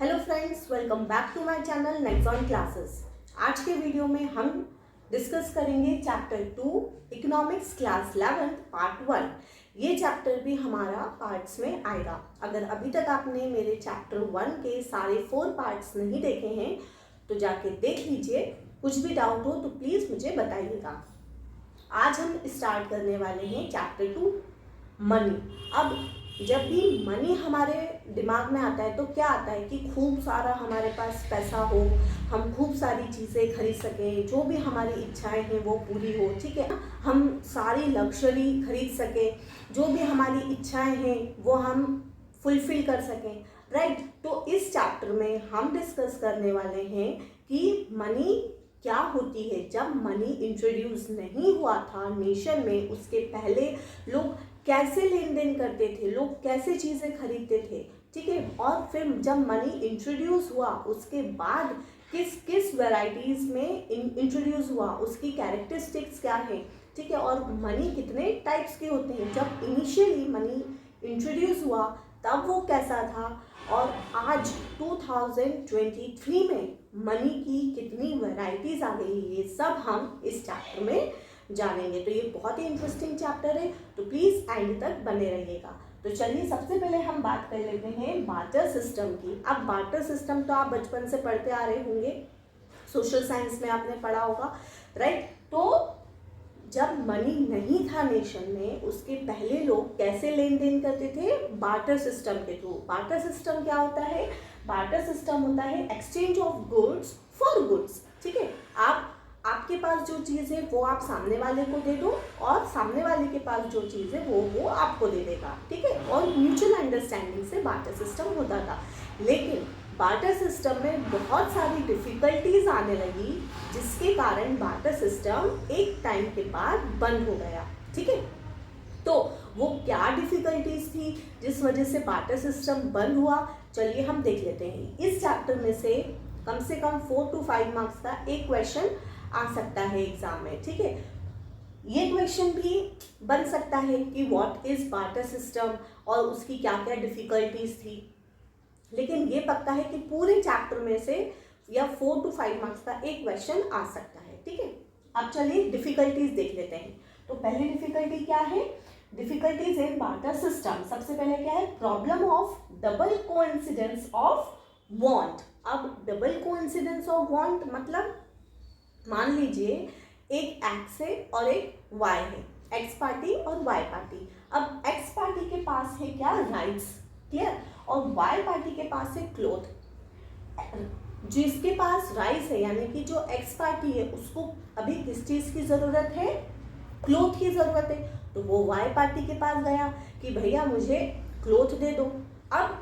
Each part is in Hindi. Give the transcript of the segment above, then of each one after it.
Hello friends, welcome back to my channel Nexon classes. आज के वीडियो में हम डिस्कस करेंगे चैप्टर 2 इकोनॉमिक्स क्लास 11 पार्ट 1। ये चैप्टर भी हमारा पार्ट्स में आएगा। अगर अभी तक आपने मेरे चैप्टर 1 के सारे 4 पार्ट्स नहीं देखे हैं तो जाके देख लीजिए। कुछ भी डाउट हो तो प्लीज़ मुझे बताइएगा। आज हम स्टार्ट करने वाले हैं चैप्टर 2 मनी। अब जब भी मनी हमारे दिमाग में आता है तो क्या आता है कि खूब सारा हमारे पास पैसा हो, हम खूब सारी चीज़ें खरीद सकें, जो भी हमारी इच्छाएं हैं वो पूरी हो, ठीक है, हम सारी लग्जरी खरीद सकें, जो भी हमारी इच्छाएं हैं वो हम फुलफिल कर सकें, राइट। तो इस चैप्टर में हम डिस्कस करने वाले हैं कि मनी क्या होती है। जब मनी इंट्रोड्यूस नहीं हुआ था नेशन में, उसके पहले लोग कैसे लेन देन करते थे, लोग कैसे चीज़ें खरीदते थे, ठीक है। और फिर जब मनी इंट्रोड्यूस हुआ उसके बाद किस किस वैरायटीज़ में इंट्रोड्यूस हुआ, उसकी कैरेक्टरिस्टिक्स क्या है, ठीक है, और मनी कितने टाइप्स के होते हैं। जब इनिशियली मनी इंट्रोड्यूस हुआ तब वो कैसा था, और आज 2023 में मनी की कितनी वैरायटीज़ आ गई, ये सब हम इस चैप्टर में जानेंगे। तो ये बहुत ही इंटरेस्टिंग चैप्टर है, तो प्लीज़ एंड तक बने रहिएगा। तो चलिए सबसे पहले हम बात कर लेते हैं बार्टर सिस्टम की। अब बार्टर सिस्टम तो आप बचपन से पढ़ते आ रहे होंगे, सोशल साइंस में आपने पढ़ा होगा, राइट। तो जब मनी नहीं था नेशन में, उसके पहले लोग कैसे लेन देन करते थे? बार्टर सिस्टम के थ्रू। बार्टर सिस्टम क्या होता है? बार्टर सिस्टम होता है exchange of goods for goods, ठीक है। आपके पास जो चीज़ है वो आप सामने वाले को दे दो, और सामने वाले के पास जो चीज़ है वो आपको दे देगा, ठीक है। और म्यूचुअल अंडरस्टैंडिंग से बार्टर सिस्टम होता था। लेकिन बार्टर सिस्टम में बहुत सारी डिफिकल्टीज आने लगी, जिसके कारण बार्टर सिस्टम एक टाइम के बाद बंद हो गया, ठीक है। तो वो क्या डिफिकल्टीज थी जिस वजह से बार्टर सिस्टम बंद हुआ, चलिए हम देख लेते हैं। इस चैप्टर में से कम 4 to 5 मार्क्स का एक क्वेश्चन आ सकता है एग्जाम में, ठीक है। ये क्वेश्चन भी बन सकता है कि व्हाट इज बार्टर सिस्टम और उसकी क्या क्या डिफिकल्टीज थी। लेकिन ये पक्का है कि पूरे चैप्टर में से या 4 to 5 मार्क्स का एक क्वेश्चन आ सकता है, ठीक है। अब चलिए डिफिकल्टीज देख लेते हैं। तो पहली डिफिकल्टी क्या है? Difficulties in barter system. सबसे पहले क्या है? Problem of double coincidence of want. अब डबल कोइंसिडेंस ऑफ वांट मतलब मान लीजिए एक एक्स है और एक वाई है, एक्स पार्टी और वाई पार्टी। अब एक्स पार्टी के पास है क्या? राइट्स, क्लियर, और वाई पार्टी के पास है क्लोथ। जिसके पास राइट्स है यानी कि जो एक्स पार्टी है उसको अभी किस चीज़ की ज़रूरत है? क्लोथ की ज़रूरत है। तो वो वाई पार्टी के पास गया कि भैया मुझे क्लोथ दे दो। अब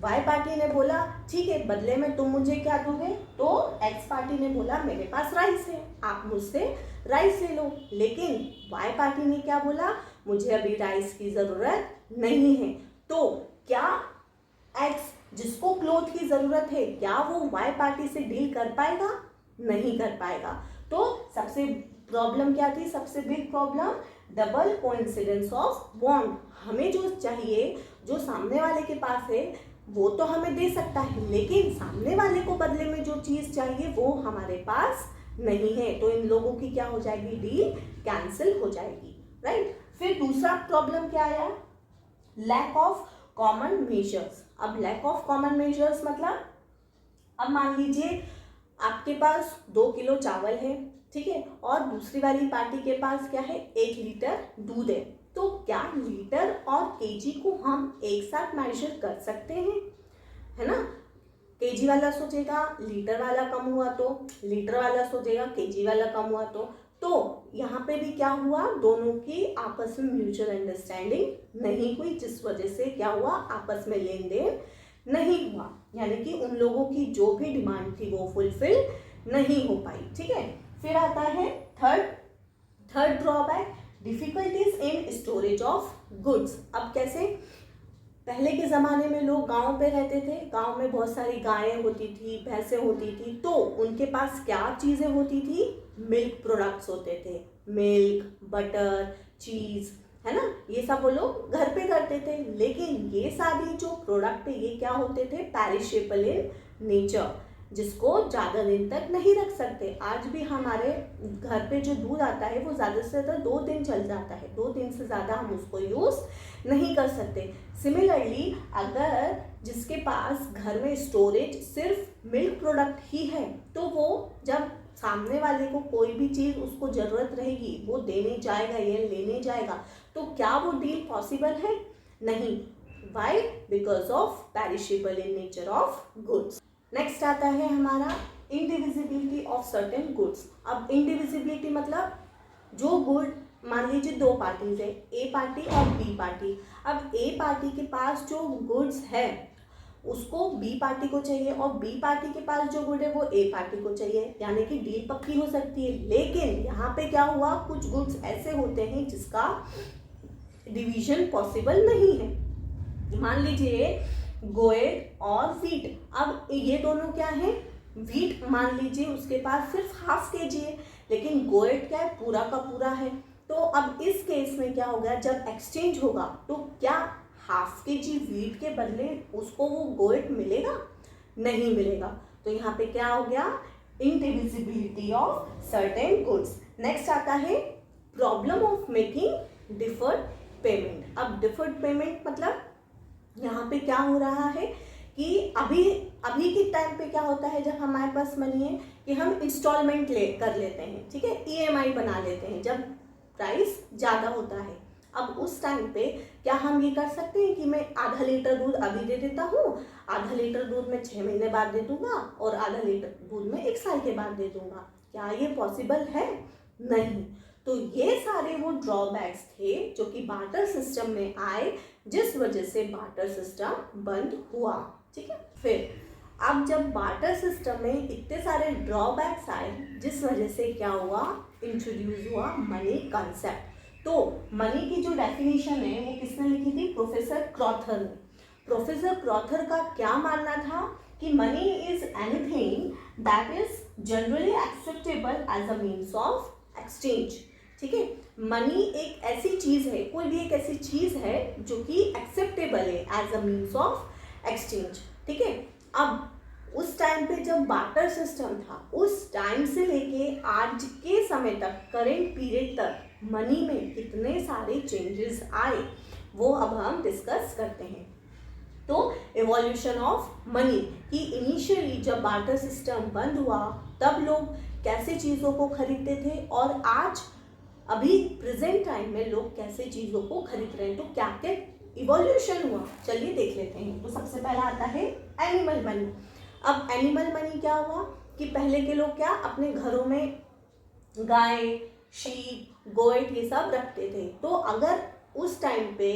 वाई पार्टी ने बोला ठीक है, बदले में तुम मुझे क्या दोगे? तो एक्स पार्टी ने बोला मेरे पास राइस है, आप मुझसे राइस ले लो। लेकिन वाई पार्टी ने क्या बोला? मुझे अभी राइस की ज़रूरत नहीं है। तो क्या एक्स जिसको क्लोथ की ज़रूरत है, क्या वो वाई पार्टी से डील कर पाएगा? नहीं कर पाएगा। तो सबसे प्रॉब्लम क्या थी? सबसे big problem double coincidence of want. हमें जो चाहिए, जो सामने वाले के पास है वो तो हमें दे सकता है, लेकिन सामने वाले को बदले में जो चीज़ चाहिए वो हमारे पास नहीं है। तो इन लोगों की क्या हो जाएगी? डील कैंसिल हो जाएगी, राइट। फिर दूसरा प्रॉब्लम क्या आया? Lack of common measures. अब लैक ऑफ कॉमन मेजर्स मतलब, अब मान लीजिए आपके पास 2 किलो चावल है, ठीक है, और दूसरी वाली पार्टी के पास क्या है? 1 लीटर दूध है। तो क्या लीटर और केजी को हम एक साथ मेजर कर सकते हैं? है ना। केजी वाला सोचेगा लीटर वाला कम हुआ तो, लीटर वाला सोचेगा केजी वाला कम हुआ तो यहाँ पे भी क्या हुआ? दोनों की आपस में म्यूचुअल अंडरस्टैंडिंग नहीं हुई, जिस वजह से क्या हुआ? आपस में लेन देन नहीं हुआ, यानी कि उन लोगों की जो भी डिमांड थी वो फुलफिल नहीं हो पाई, ठीक है। फिर आता है third drawback, difficulties in storage of goods. अब कैसे? पहले के ज़माने में लोग गांव पे रहते थे, गांव में बहुत सारी गायें होती थी, भैंसें होती थी, तो उनके पास क्या चीज़ें होती थी? मिल्क प्रोडक्ट्स होते थे, मिल्क, बटर, चीज़, है ना, ये सब वो लोग घर पे करते थे। लेकिन ये सारे जो प्रोडक्ट है ये क्या होते थे, पेरिशेबल इन नेचर, जिसको ज़्यादा दिन तक नहीं रख सकते। आज भी हमारे घर पे जो दूध आता है वो ज़्यादा से ज़्यादा 2 दिन चल जाता है, 2 दिन से ज़्यादा हम उसको यूज़ नहीं कर सकते। सिमिलरली अगर जिसके पास घर में स्टोरेज सिर्फ मिल्क प्रोडक्ट ही है, तो वो जब सामने वाले को कोई भी चीज़ उसको ज़रूरत रहेगी वो देने जाएगा या लेने जाएगा, तो क्या वो डील पॉसिबल है? नहीं। Why? Because of perishable in nature of goods. Next आता है हमारा इंडिविजिबिलिटी ऑफ सर्टेन गुड्स। अब इंडिविजिबिलिटी मतलब जो गुड, मान लीजिए 2 पार्टीज है, ए पार्टी और बी पार्टी। अब ए पार्टी के पास जो गुड्स है उसको बी पार्टी को चाहिए और बी पार्टी के पास जो गुड है वो ए पार्टी को चाहिए, यानी कि डील पक्की हो सकती है। लेकिन यहाँ पे क्या हुआ, कुछ गुड्स ऐसे होते हैं जिसका डिवीजन पॉसिबल नहीं है। मान लीजिए गोएड और वीट। अब ये दोनों क्या है, वीट मान लीजिए उसके पास सिर्फ ½ kg है, लेकिन गोएड क्या है, पूरा का पूरा है। तो अब इस केस में क्या होगा, जब एक्सचेंज होगा तो क्या ½ kg वीट के बदले उसको वो गोएड मिलेगा? नहीं मिलेगा। तो यहाँ पे क्या हो गया, इंडिविजिबिलिटी ऑफ सर्टेन गुड्स। नेक्स्ट आता है problem of making deferred payment. अब डिफर्ड पेमेंट मतलब यहाँ पे क्या हो रहा है कि अभी के टाइम पे क्या होता है, जब हमारे पास मनी है कि हम इंस्टॉलमेंट कर लेते हैं, ठीक है, EMI बना लेते हैं जब प्राइस ज़्यादा होता है। अब उस टाइम पे क्या हम ये कर सकते हैं कि मैं ½ लीटर दूध अभी दे देता हूँ, ½ लीटर दूध मैं 6 महीने बाद दे दूंगा और ½ लीटर दूध मैं 1 साल के बाद दे दूंगा? क्या ये पॉसिबल है? नहीं। तो ये सारे वो ड्रॉबैक्स थे जो कि बार्टर सिस्टम में आए, जिस वजह से बार्टर सिस्टम बंद हुआ। ठीक है, फिर अब जब बार्टर सिस्टम में इतने सारे ड्रॉबैक्स आए, जिस वजह से क्या हुआ, इंट्रोड्यूस हुआ मनी कंसेप्ट। तो मनी की जो डेफिनेशन है वो किसने लिखी थी, प्रोफेसर क्रॉथर ने। प्रोफेसर क्रॉथर का क्या मानना था कि money is anything that is generally acceptable as a means of exchange. ठीक है, मनी एक ऐसी चीज है, कोई भी एक ऐसी चीज है जो कि एक्सेप्टेबल है as a means of exchange. ठीक है, अब उस टाइम पे जब बार्टर सिस्टम था, उस टाइम से लेके आज के समय तक, करेंट पीरियड तक मनी में कितने सारे चेंजेस आए वो अब हम डिस्कस करते हैं। तो एवोल्यूशन ऑफ मनी कि इनिशियली जब बार्टर सिस्टम बंद हुआ तब लोग कैसे चीज़ों को खरीदते थे और आज अभी प्रेजेंट टाइम में लोग कैसे चीज़ों को खरीद रहे हैं, तो क्या क्या इवोल्यूशन हुआ, चलिए देख लेते हैं। तो सबसे पहला आता है एनिमल मनी। अब एनिमल मनी क्या हुआ कि पहले के लोग क्या अपने घरों में गाय, शीप, गोएट ये सब रखते थे। तो अगर उस टाइम पे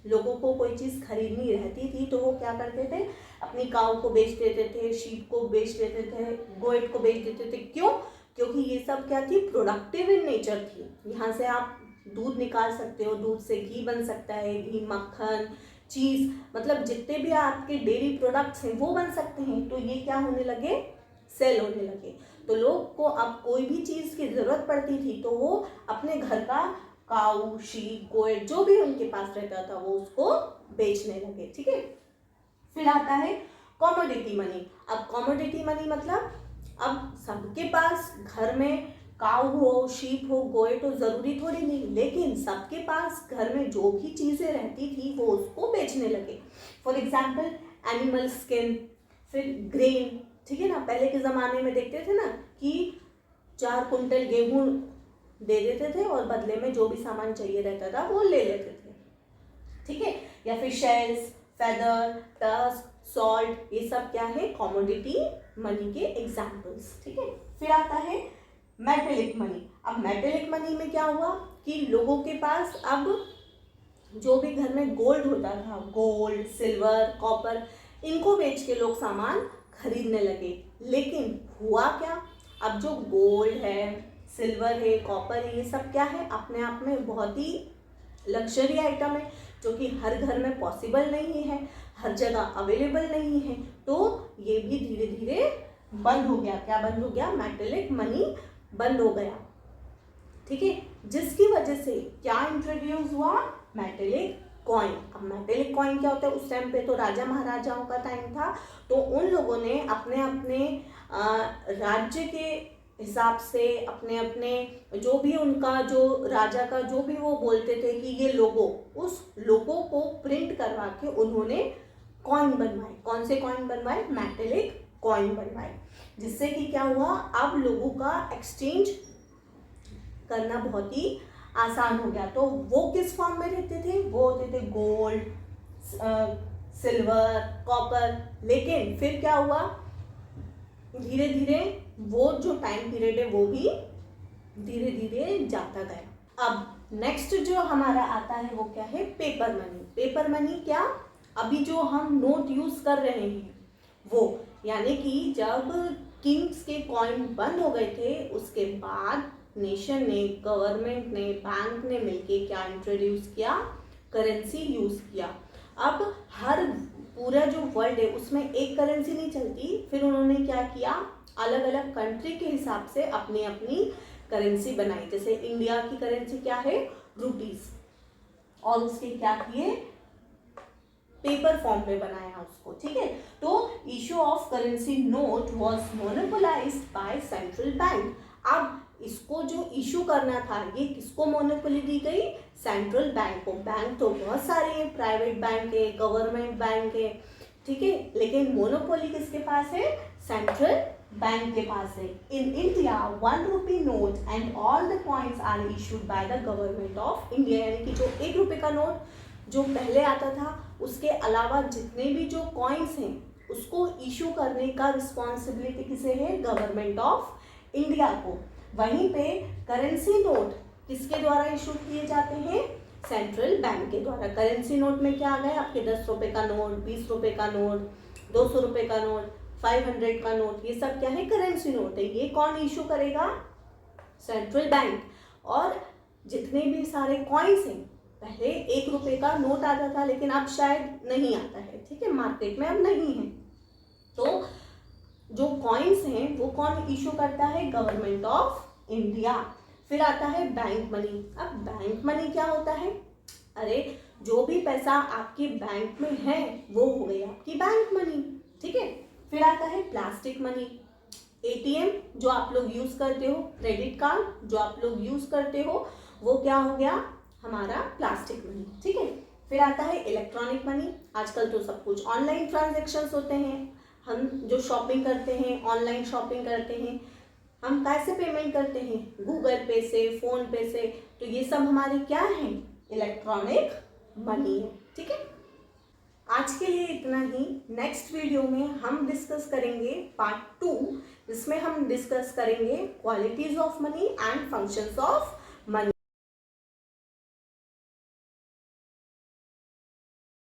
लोगों को कोई चीज़ खरीदनी रहती थी तो वो क्या करते थे, अपनी काऊ को बेच देते थे, शीप को बेच देते थे, गोएट को बेच देते थे। क्यों? क्योंकि ये सब क्या थी, प्रोडक्टिव इन नेचर थी। यहाँ से आप दूध निकाल सकते हो, दूध से घी बन सकता है, घी, मक्खन, चीज़, मतलब जितने भी आपके डेयरी प्रोडक्ट्स हैं वो बन सकते हैं। तो ये क्या होने लगे, सेल होने लगे। तो लोग को अब कोई भी चीज़ की ज़रूरत पड़ती थी तो वो अपने घर का काऊ, शीप, गोएट जो भी उनके पास रहता था वो उसको बेचने लगे। ठीक है, फिर आता है कमोडिटी मनी। अब कमोडिटी मनी मतलब अब सबके पास घर में काऊ हो, शीप हो, गोएट हो, ज़रूरी थोड़ी नहीं, लेकिन सबके पास घर में जो भी चीज़ें रहती थी वो उसको बेचने लगे। फॉर एग्जाम्पल एनिमल स्किन, फिर ग्रेन। ठीक है ना, पहले के ज़माने में देखते थे ना कि 4 कुंटल गेहूँ दे देते थे और बदले में जो भी सामान चाहिए रहता था वो ले लेते थे। ठीक है, या फिर शेल्स, फेदर, टस्क, सॉल्ट, ये सब क्या है, कमोडिटी मनी के एग्जाम्पल्स। ठीक है, फिर आता है मेटेलिक मनी। अब मेटेलिक मनी में क्या हुआ कि लोगों के पास अब जो भी घर में गोल्ड होता था, गोल्ड, सिल्वर, कॉपर, इनको बेच के लोग सामान खरीदने लगे। लेकिन हुआ क्या, अब जो गोल्ड है, सिल्वर है, कॉपर है, ये सब क्या है, अपने आप में बहुत ही लग्जरी आइटम है जो कि हर घर में पॉसिबल नहीं है, हर जगह अवेलेबल नहीं है। तो ये भी धीरे धीरे बंद हो गया। क्या बंद हो गया, मेटेलिक मनी बंद हो गया। ठीक है, जिसकी वजह से क्या इंट्रोड्यूस हुआ, मेटेलिक कॉइन। अब मेटेलिक कॉइन क्या होता है, उस टाइम पे तो राजा महाराजाओं का टाइम था, तो उन लोगों ने अपने अपने राज्य के हिसाब से अपने अपने जो भी उनका जो राजा का जो भी वो बोलते थे कि ये लोगो, उस लोगो को प्रिंट करवा के उन्होंने कॉइन बनवाए। कौन से कॉइन बनवाए, मेटेलिक कॉइन बनवाए, जिससे कि क्या हुआ, अब लोगों का एक्सचेंज करना बहुत ही आसान हो गया। तो वो किस फॉर्म में रहते थे, वो होते थे गोल्ड, सिल्वर, कॉपर। लेकिन फिर क्या हुआ, धीरे धीरे वो जो टाइम पीरियड है वो भी धीरे धीरे जाता गया। अब नेक्स्ट जो हमारा आता है वो क्या है, पेपर मनी। पेपर मनी क्या, अभी जो हम नोट यूज कर रहे हैं वो, यानी कि जब किंग्स के कॉइन बंद हो गए थे उसके बाद नेशन ने, गवर्नमेंट ने, बैंक ने मिलके क्या इंट्रोड्यूस किया, करेंसी यूज किया। अब हर पूरा जो वर्ल्ड है उसमें एक करेंसी नहीं चलती, फिर उन्होंने क्या किया, अलग अलग कंट्री के हिसाब से अपनी अपनी करेंसी बनाई। जैसे इंडिया की करेंसी क्या है, रुपीज, और उसके क्या किए, पेपर फॉर्म में बनाया उसको, ठीक है। तो issue of currency note was monopolised by central bank. अब इसको जो इशू करना था ये किसको मोनोपोली दी गई, सेंट्रल बैंक को। बैंक तो बहुत सारे हैं, प्राइवेट बैंक है, गवर्नमेंट बैंक है, ठीक है, लेकिन मोनोपोली किसके पास है, सेंट्रल बैंक के पास है। In India 1 rupee note and all the coins are issued by the government of India. यानी कि जो 1 रुपये का नोट जो पहले आता था, उसके अलावा जितने भी जो कॉइन्स हैं उसको इशू करने का रिस्पॉन्सिबिलिटी किसे है, गवर्नमेंट ऑफ इंडिया को। वहीं पे करेंसी नोट किसके द्वारा इशू किए जाते हैं, सेंट्रल बैंक के द्वारा। करेंसी नोट में क्या आ गए आपके, 10 रुपए का नोट, 20 रुपए का नोट, 200 रुपए का नोट, 500 का नोट, ये सब क्या है, करेंसी नोट है। ये कौन इशू करेगा, सेंट्रल बैंक। और जितने भी सारे कॉइन्स हैं, पहले 1 रुपए का नोट आता था लेकिन अब शायद नहीं आता है, ठीक है, मार्केट में अब नहीं है। तो जो कॉइन्स हैं वो कौन इशू करता है, गवर्नमेंट ऑफ इंडिया। फिर आता है बैंक मनी। अब बैंक मनी क्या होता है, अरे जो भी पैसा आपके बैंक में है वो हो गई आपकी बैंक मनी, ठीक है। फिर आता है प्लास्टिक मनी। एटीएम जो आप लोग यूज करते हो, क्रेडिट कार्ड जो आप लोग यूज करते हो, वो क्या हो गया, हमारा प्लास्टिक मनी, ठीक है। फिर आता है इलेक्ट्रॉनिक मनी। आजकल तो सब कुछ ऑनलाइन ट्रांजैक्शंस होते हैं, हम जो शॉपिंग करते हैं, ऑनलाइन शॉपिंग करते हैं, हम कैसे पेमेंट करते हैं, गूगल पे से, फोन पे से, तो ये सब हमारे क्या है, इलेक्ट्रॉनिक मनी है, ठीक है। आज के लिए इतना ही। नेक्स्ट वीडियो में हम डिस्कस करेंगे पार्ट 2, जिसमें हम डिस्कस करेंगे qualities of money and functions of money.